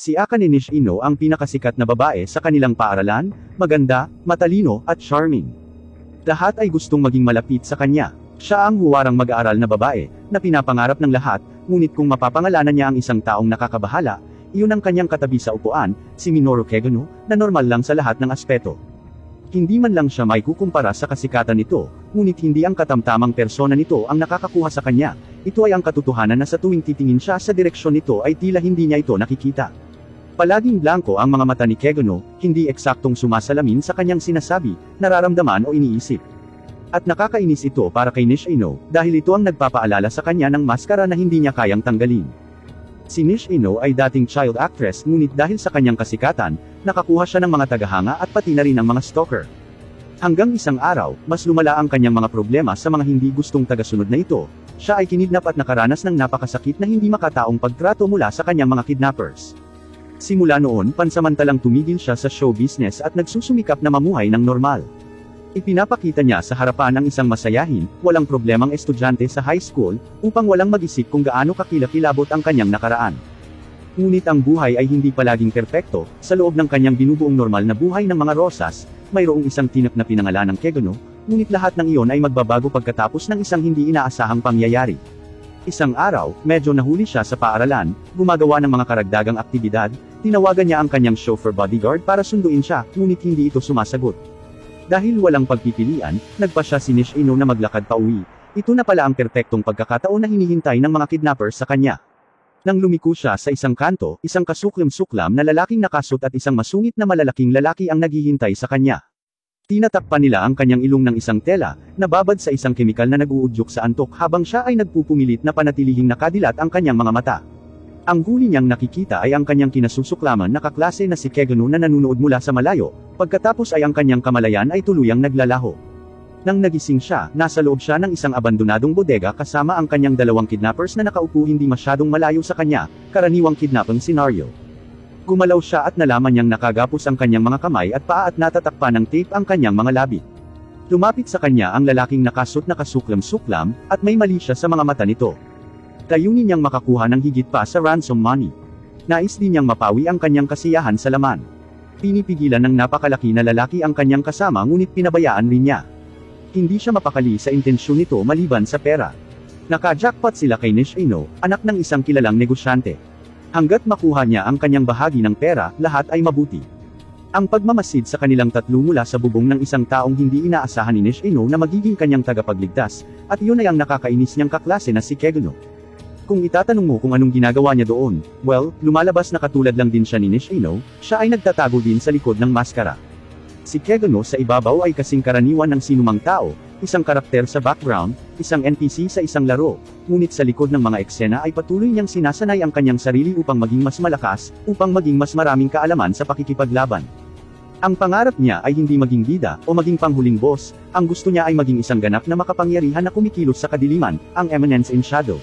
Si Akane Nishino ang pinakasikat na babae sa kanilang paaralan, maganda, matalino, at charming. Lahat ay gustong maging malapit sa kanya. Siya ang huwarang mag-aaral na babae, na pinapangarap ng lahat, ngunit kung mapapangalanan niya ang isang taong nakakabahala, iyon ang kanyang katabi sa upuan, si Minoru Kegano, na normal lang sa lahat ng aspeto. Hindi man lang siya may kukumpara sa kasikatan nito, ngunit hindi ang katamtamang persona nito ang nakakakuha sa kanya. Ito ay ang katotohanan na sa tuwing titingin siya sa direksyon nito ay tila hindi niya ito nakikita. Palaging blanko ang mga mata ni Kegano, hindi eksaktong sumasalamin sa kanyang sinasabi, nararamdaman o iniisip. At nakakainis ito para kay Nishino, dahil ito ang nagpapaalala sa kanya ng maskara na hindi niya kayang tanggalin. Si Nishino ay dating child actress ngunit dahil sa kanyang kasikatan, nakakuha siya ng mga tagahanga at pati na rin ng mga stalker. Hanggang isang araw, mas lumala ang kanyang mga problema sa mga hindi gustong tagasunod na ito. Siya ay kinidnap at nakaranas ng napakasakit na hindi makataong pagtrato mula sa kanyang mga kidnappers. Simula noon, pansamantalang tumigil siya sa show business at nagsusumikap na mamuhay ng normal. Ipinapakita niya sa harapan ang isang masayahin, walang problemang estudyante sa high school, upang walang mag-isip kung gaano kakilakilabot ang kanyang nakaraan. Ngunit ang buhay ay hindi palaging perpekto, sa loob ng kanyang binubuong normal na buhay ng mga rosas, mayroong isang tinak na pinangalan ng Kegano, ngunit lahat ng iyon ay magbabago pagkatapos ng isang hindi inaasahang pangyayari. Isang araw, medyo nahuli siya sa paaralan, gumagawa ng mga karagdagang aktibidad, tinawagan niya ang kanyang chauffeur bodyguard para sunduin siya, ngunit hindi ito sumasagot. Dahil walang pagpipilian, nagpa siya si Nishino na maglakad pa uwi. Ito na pala ang perpektong pagkakataon na hinihintay ng mga kidnappers sa kanya. Nang lumiko siya sa isang kanto, isang kasuklam-suklam na lalaking nakasut at isang masungit na malalaking lalaki ang naghihintay sa kanya. Tinatakpan nila ang kanyang ilong ng isang tela, nababad sa isang kemikal na nag-uudyok sa antok habang siya ay nagpupumilit na panatilihing nakadilat ang kanyang mga mata. Ang huli niyang nakikita ay ang kanyang kinasusuklaman na kaklase na si Kegano na nanunood mula sa malayo, pagkatapos ay ang kanyang kamalayan ay tuluyang naglalaho. Nang nagising siya, nasa loob siya ng isang abandonadong bodega kasama ang kanyang dalawang kidnappers na nakaupo hindi masyadong malayo sa kanya, karaniwang kidnapping senaryo. Gumalaw siya at nalaman niyang nakagapos ang kanyang mga kamay at paa at natatakpan ng tape ang kanyang mga labi. Lumapit sa kanya ang lalaking nakasut na kasuklam-suklam, at may mali siya sa mga mata nito. Layunin niyang makakuha ng higit pa sa ransom money. Nais din niyang mapawi ang kanyang kasiyahan sa laman. Pinipigilan ng napakalaki na lalaki ang kanyang kasama ngunit pinabayaan rin niya. Hindi siya mapakali sa intensyon nito maliban sa pera. Naka-jackpot sila kay Nishino, anak ng isang kilalang negosyante. Hanggat makuha niya ang kanyang bahagi ng pera, lahat ay mabuti. Ang pagmamasid sa kanilang tatlo mula sa bubong ng isang taong hindi inaasahan ni Nishino na magiging kanyang tagapagligtas, at iyon ay ang nakakainis niyang kaklase na si Kegano. Kung itatanong mo kung anong ginagawa niya doon, well, lumalabas na katulad lang din siya ni Nishino, siya ay nagtatago din sa likod ng maskara. Si Kegano sa ibabaw ay kasing karaniwan ng sinumang tao, isang karakter sa background, isang NPC sa isang laro, ngunit sa likod ng mga eksena ay patuloy niyang sinasanay ang kanyang sarili upang maging mas malakas, upang maging mas maraming kaalaman sa pakikipaglaban. Ang pangarap niya ay hindi maging bida, o maging panghuling boss, ang gusto niya ay maging isang ganap na makapangyarihan na kumikilos sa kadiliman, ang Eminence in Shadow.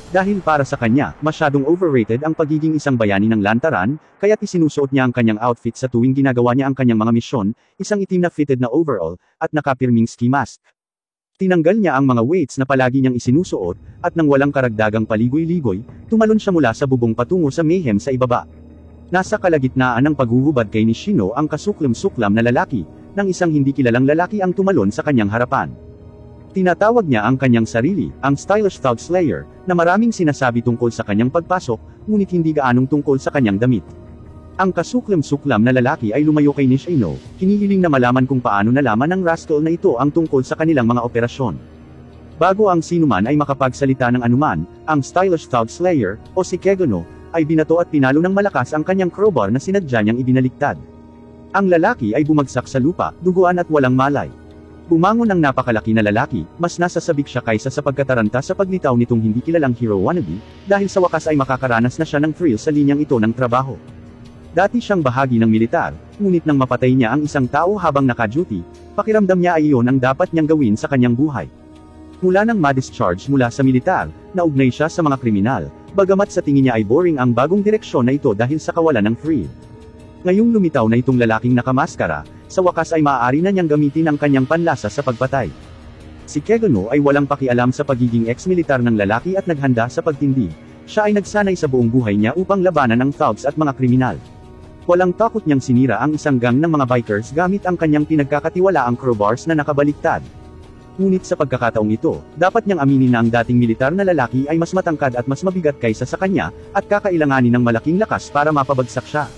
Dahil para sa kanya, masyadong overrated ang pagiging isang bayani ng lantaran, kaya't isinusuot niya ang kanyang outfit sa tuwing ginagawa niya ang kanyang mga misyon, isang itim na fitted na overall, at nakapirming ski mask. Tinanggal niya ang mga weights na palagi niyang isinusuot, at nang walang karagdagang paligoy-ligoy, tumalon siya mula sa bubong patungo sa mayhem sa ibaba. Nasa kalagitnaan ng paghuhubad kay Nishino ang kasuklam-suklam na lalaki, nang isang hindi kilalang lalaki ang tumalon sa kanyang harapan. Tinatawag niya ang kanyang sarili, ang stylish thug slayer, na maraming sinasabi tungkol sa kanyang pagpasok, ngunit hindi gaanong tungkol sa kanyang damit. Ang kasuklam-suklam na lalaki ay lumayo kay Nishino, hinihiling na malaman kung paano nalaman ng rascal na ito ang tungkol sa kanilang mga operasyon. Bago ang sinuman ay makapagsalita ng anuman, ang stylish thug slayer, o si Kegano, ay binato at pinalo ng malakas ang kanyang crowbar na sinadya niyang ibinaliktad. Ang lalaki ay bumagsak sa lupa, duguan at walang malay. Bumangon ang napakalaki na lalaki, mas nasasabik siya kaysa sa pagkataranta sa paglitaw nitong hindi kilalang hero wannabe, dahil sa wakas ay makakaranas na siya ng thrill sa linyang ito ng trabaho. Dati siyang bahagi ng militar, ngunit nang mapatay niya ang isang tao habang naka-duty, pakiramdam niya ay iyon ang dapat niyang gawin sa kanyang buhay. Mula nang ma-discharge mula sa militar, naugnay siya sa mga kriminal, bagamat sa tingin niya ay boring ang bagong direksyon na ito dahil sa kawalan ng thrill. Ngayong lumitaw na itong lalaking nakamaskara, sa wakas ay maaari na niyang gamitin ang kanyang panlasa sa pagpatay. Si Kegano ay walang pakialam sa pagiging ex-militar ng lalaki at naghanda sa pagtindig, siya ay nagsanay sa buong buhay niya upang labanan ang thugs at mga kriminal. Walang takot niyang sinira ang isang gang ng mga bikers gamit ang kanyang pinagkakatiwalaang crowbars na nakabaliktad. Ngunit sa pagkakataong ito, dapat niyang aminin na ang dating militar na lalaki ay mas matangkad at mas mabigat kaysa sa kanya, at kakailanganin ng malaking lakas para mapabagsak siya.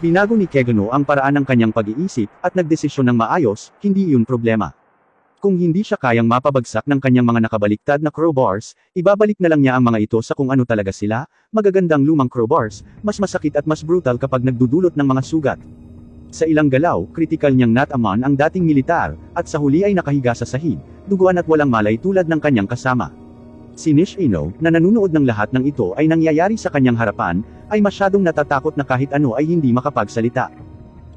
Binago ni Kegono ang paraan ng kanyang pag-iisip, at nagdesisyon ng maayos, hindi iyon problema. Kung hindi siya kayang mapabagsak ng kanyang mga nakabaliktad na crowbars, ibabalik na lang niya ang mga ito sa kung ano talaga sila, magagandang lumang crowbars, mas masakit at mas brutal kapag nagdudulot ng mga sugat. Sa ilang galaw, kritikal niyang nataman ang dating militar, at sa huli ay nakahiga sa sahig, duguan at walang malay tulad ng kanyang kasama. Si Nishino, na nanunood ng lahat ng ito ay nangyayari sa kanyang harapan, ay masyadong natatakot na kahit ano ay hindi makapagsalita.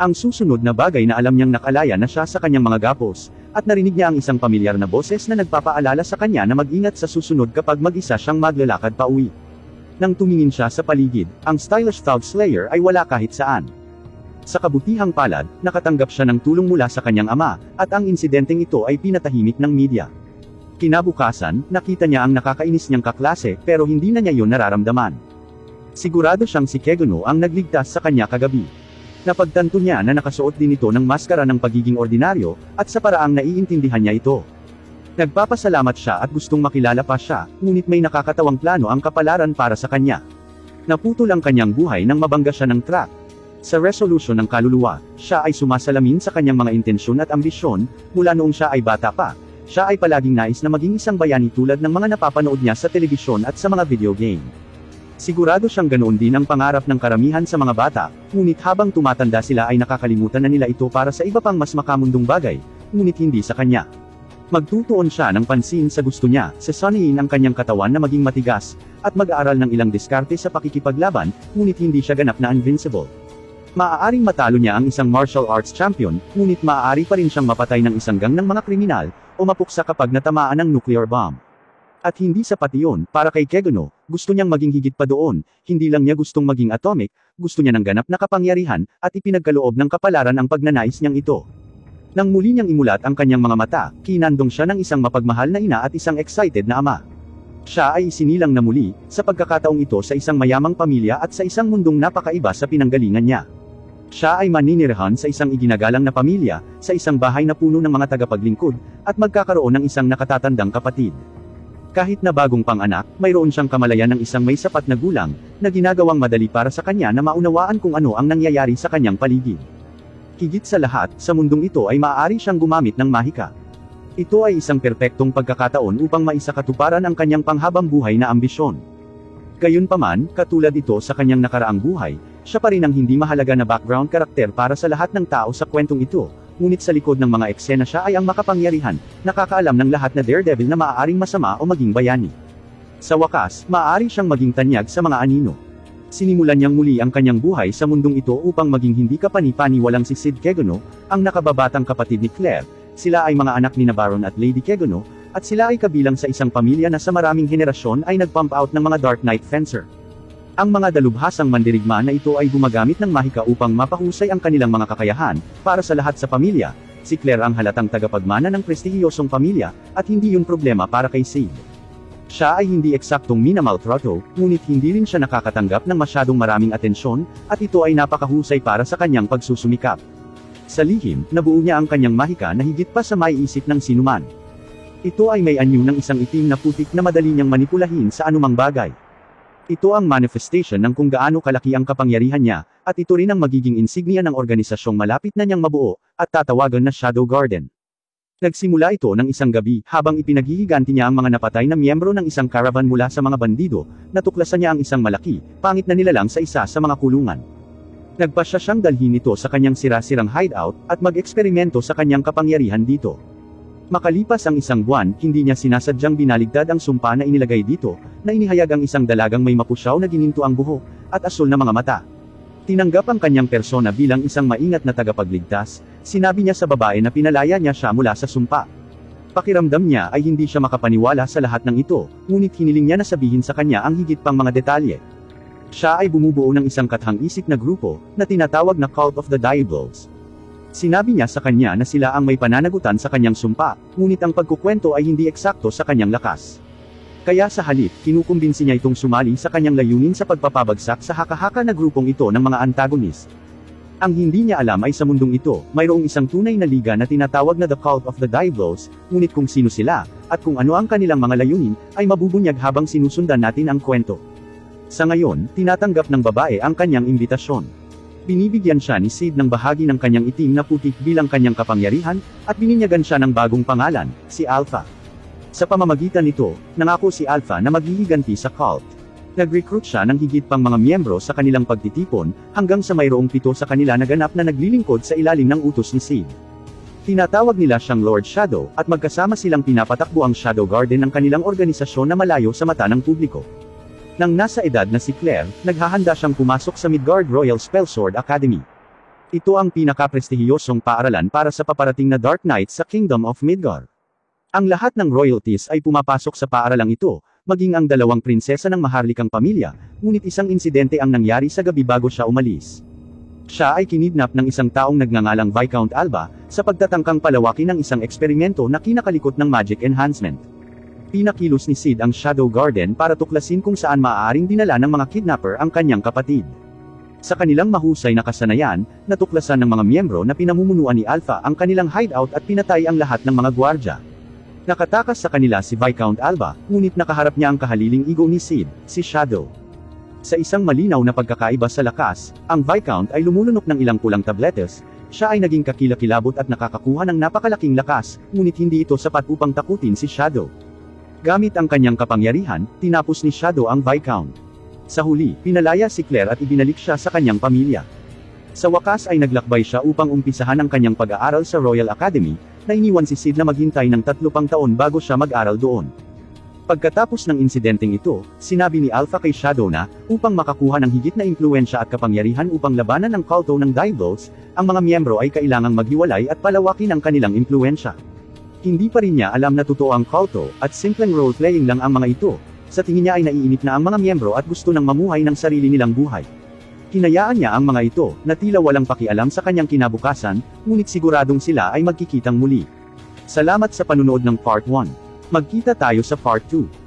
Ang susunod na bagay na alam niyang nakalaya na siya sa kanyang mga gapos, at narinig niya ang isang pamilyar na boses na nagpapaalala sa kanya na mag-ingat sa susunod kapag mag-isa siyang maglalakad pa uwi. Nang tumingin siya sa paligid, ang stylish Thug Slayer ay wala kahit saan. Sa kabutihang palad, nakatanggap siya ng tulong mula sa kanyang ama, at ang insidenteng ito ay pinatahimik ng media. Kinabukasan, nakita niya ang nakakainis niyang kaklase, pero hindi na niya yun nararamdaman. Sigurado siyang si Kegono ang nagligtas sa kanya kagabi. Napagtanto niya na nakasuot din ito ng maskara ng pagiging ordinaryo, at sa paraang naiintindihan niya ito. Nagpapasalamat siya at gustong makilala pa siya, ngunit may nakakatawang plano ang kapalaran para sa kanya. Naputol ang kanyang buhay nang mabangga siya ng truck. Sa resolusyon ng kaluluwa, siya ay sumasalamin sa kanyang mga intensyon at ambisyon, mula noong siya ay bata pa. Siya ay palaging nais na maging isang bayani tulad ng mga napapanood niya sa telebisyon at sa mga video game. Sigurado siyang ganoon din ang pangarap ng karamihan sa mga bata, ngunit habang tumatanda sila ay nakakalimutan na nila ito para sa iba pang mas makamundong bagay, ngunit hindi sa kanya. Magtutuon siya ng pansin sa gusto niya, sasaniin ang kanyang katawan na maging matigas, at mag-aaral ng ilang diskarte sa pakikipaglaban, ngunit hindi siya ganap na invincible. Maaaring matalo niya ang isang martial arts champion, ngunit maaari pa rin siyang mapatay ng isang gang ng mga kriminal, o mapuksa kapag natamaan ng nuclear bomb. At hindi sapat iyon, para kay Kegono, gusto niyang maging higit pa doon, hindi lang niya gustong maging atomic, gusto niya ng ganap na kapangyarihan, at ipinagkaloob ng kapalaran ang pagnanais niyang ito. Nang muli niyang imulat ang kanyang mga mata, kinandong siya ng isang mapagmahal na ina at isang excited na ama. Siya ay isinilang na muli, sa pagkakataong ito sa isang mayamang pamilya at sa isang mundong napakaiba sa pinanggalingan niya. Siya ay maninirahan sa isang iginagalang na pamilya, sa isang bahay na puno ng mga tagapaglingkod, at magkakaroon ng isang nakatatandang kapatid. Kahit na bagong panganak, mayroon siyang kamalayan ng isang may sapat na gulang, na ginagawang madali para sa kanya na maunawaan kung ano ang nangyayari sa kanyang paligid. Higit sa lahat, sa mundong ito ay maaari siyang gumamit ng mahika. Ito ay isang perpektong pagkakataon upang maisakatuparan ang kanyang panghabang buhay na ambisyon. Gayunpaman, katulad ito sa kanyang nakaraang buhay, siya pa rin ang hindi mahalaga na background karakter para sa lahat ng tao sa kwentong ito, ngunit sa likod ng mga eksena siya ay ang makapangyarihan, nakakaalam ng lahat na daredevil na maaaring masama o maging bayani. Sa wakas, maaari siyang maging tanyag sa mga anino. Sinimulan niyang muli ang kanyang buhay sa mundong ito upang maging hindi kapani-paniwalang si Sid Kegono, ang nakababatang kapatid ni Claire. Sila ay mga anak ni Baron at Lady Kegono, at sila ay kabilang sa isang pamilya na sa maraming henerasyon ay nag-pump out ng mga Dark Knight Fencer. Ang mga dalubhasang mandirigma na ito ay gumagamit ng mahika upang mapahusay ang kanilang mga kakayahan, para sa lahat sa pamilya. Si Claire ang halatang tagapagmana ng prestihiyosong pamilya, at hindi yun problema para kay Sid. Siya ay hindi eksaktong minamaltrato, ngunit hindi rin siya nakakatanggap ng masyadong maraming atensyon, at ito ay napakahusay para sa kanyang pagsusumikap. Sa lihim, nabuo niya ang kanyang mahika na higit pa sa maiisip ng sinuman. Ito ay may anyo ng isang itim na putik na madali niyang manipulahin sa anumang bagay. Ito ang manifestation ng kung gaano kalaki ang kapangyarihan niya, at ito rin ang magiging insignia ng organisasyong malapit na niyang mabuo, at tatawagan na Shadow Garden. Nagsimula ito ng isang gabi, habang ipinaghihiganti niya ang mga napatay na miyembro ng isang caravan mula sa mga bandido, natuklasan niya ang isang malaki, pangit na nilalang sa isa sa mga kulungan. Nagpasya siyang dalhin ito sa kanyang sira-sirang hideout, at mag-eksperimento sa kanyang kapangyarihan dito. Makalipas ang isang buwan, hindi niya sinasadyang binaligtad ang sumpa na inilagay dito, na inihayag ang isang dalagang may mapusyaw na gininto ang buhok, at asul na mga mata. Tinanggap ang kanyang persona bilang isang maingat na tagapagligtas, sinabi niya sa babae na pinalaya niya siya mula sa sumpa. Pakiramdam niya ay hindi siya makapaniwala sa lahat ng ito, ngunit hiniling niya na sabihin sa kanya ang higit pang mga detalye. Siya ay bumubuo ng isang kathang-isip na grupo, na tinatawag na Cult of the Diables. Sinabi niya sa kanya na sila ang may pananagutan sa kanyang sumpa, ngunit ang pagkukwento ay hindi eksakto sa kanyang lakas. Kaya sa halip, kinukumbinsi niya itong sumali sa kanyang layunin sa pagpapabagsak sa haka-haka na grupong ito ng mga antagonist. Ang hindi niya alam ay sa mundong ito, mayroong isang tunay na liga na tinatawag na The Cult of the Diablos, ngunit kung sino sila, at kung ano ang kanilang mga layunin, ay mabubunyag habang sinusundan natin ang kwento. Sa ngayon, tinatanggap ng babae ang kanyang imbitasyon. Binibigyan siya ni Sid ng bahagi ng kanyang itim na putik bilang kanyang kapangyarihan, at bininyagan siya ng bagong pangalan, si Alpha. Sa pamamagitan nito, nangako si Alpha na maghihiganti sa cult. Nag-recruit siya ng higit pang mga miyembro sa kanilang pagtitipon, hanggang sa mayroong 7 sa kanila na ganap na naglilingkod sa ilalim ng utos ni Sid. Tinatawag nila siyang Lord Shadow, at magkasama silang pinapatakbo ang Shadow Garden ng kanilang organisasyon na malayo sa mata ng publiko. Nang nasa edad na si Claire, naghahanda siyang pumasok sa Midgard Royal Spellsword Academy. Ito ang pinaka-prestihiyosong paaralan para sa paparating na Dark Knight sa Kingdom of Midgard. Ang lahat ng royalties ay pumapasok sa paaralang ito, maging ang 2 prinsesa ng maharlikang pamilya, ngunit isang insidente ang nangyari sa gabi bago siya umalis. Siya ay kinidnap ng isang taong nagngangalang Viscount Alba, sa pagtatangkang palawakin ng isang eksperimento na kinakalikot ng magic enhancement. Pinakilos ni Sid ang Shadow Garden para tuklasin kung saan maaaring dinala ng mga kidnapper ang kanyang kapatid. Sa kanilang mahusay na kasanayan, natuklasan ng mga miyembro na pinamumunuan ni Alpha ang kanilang hideout at pinatay ang lahat ng mga gwardya. Nakatakas sa kanila si Viscount Alba, ngunit nakaharap niya ang kahaliling ego ni Sid, si Shadow. Sa isang malinaw na pagkakaiba sa lakas, ang Viscount ay lumulunok ng ilang pulang tabletes, siya ay naging kakilakilabot at nakakakuha ng napakalaking lakas, ngunit hindi ito sapat upang takutin si Shadow. Gamit ang kanyang kapangyarihan, tinapos ni Shadow ang Viscount. Sa huli, pinalaya si Claire at ibinalik siya sa kanyang pamilya. Sa wakas ay naglakbay siya upang umpisahan ang kanyang pag-aaral sa Royal Academy, na iniwan si Sid na maghintay ng 3 pang taon bago siya mag-aral doon. Pagkatapos ng insidenteng ito, sinabi ni Alpha kay Shadow na, upang makakuha ng higit na impluwensya at kapangyarihan upang labanan ang kulto ng Diablos, ang mga miyembro ay kailangang maghiwalay at palawakin ang kanilang impluwensya. Hindi pa rin niya alam na totoo ang kulto, at simpleng role-playing lang ang mga ito. Sa tingin niya ay naiinip na ang mga miyembro at gusto nang mamuhay ng sarili nilang buhay. Hinayaan niya ang mga ito, na tila walang pakialam sa kanyang kinabukasan, ngunit siguradong sila ay magkikitang muli. Salamat sa panunood ng Part 1. Magkita tayo sa Part 2.